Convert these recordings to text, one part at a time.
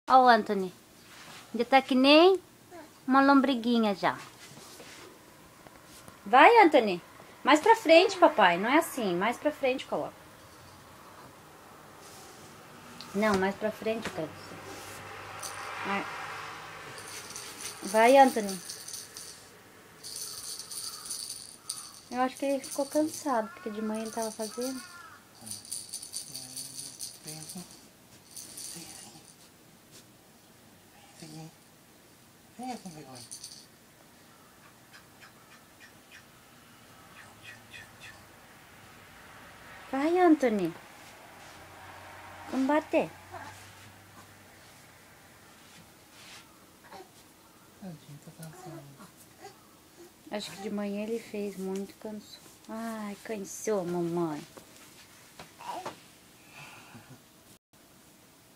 Ó o Anthony. Já tá que nem uma lombriguinha já. Vai, Anthony. Mais pra frente, papai. Não é assim. Mais pra frente, coloca. Não, mais pra frente, cara. Vai, Anthony. Eu acho que ele ficou cansado, porque de manhã ele tava fazendo. Venha com vergonha. Vai, Anthony. Vamos bater. Tadinho, tô cansado. Acho que de manhã ele fez muito, cansou. Ai, cansou, mamãe.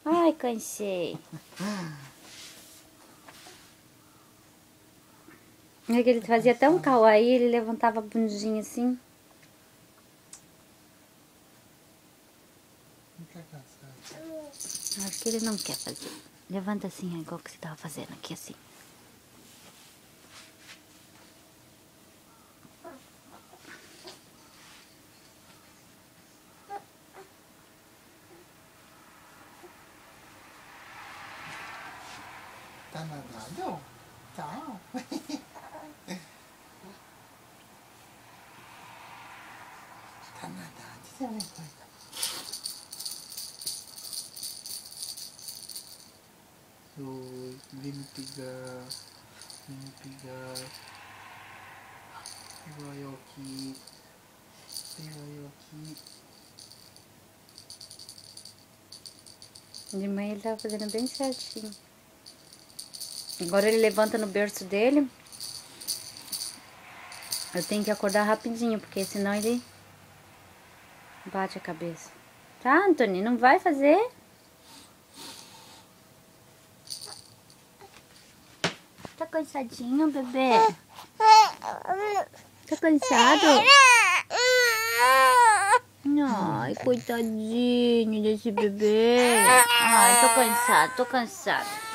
Ai, cansei. É que ele fazia tão kawaii, ele levantava a bundinha assim. Não tá cansado. Acho que ele não quer fazer. Levanta assim, igual que você tava fazendo aqui, assim. Tá nadando? Tá. Tá nadando, você vai coisa. Oi, vem me pegar. Vem me pegar. Vai aqui. Vai aqui. De manhã ele tava fazendo bem certinho. Agora ele levanta no berço dele. Eu tenho que acordar rapidinho, porque senão ele bate a cabeça. Tá, Anthony? Não vai fazer? Tá cansadinho, bebê? Tá cansado? Ai, coitadinho desse bebê. Ai, tô cansado, tô cansado.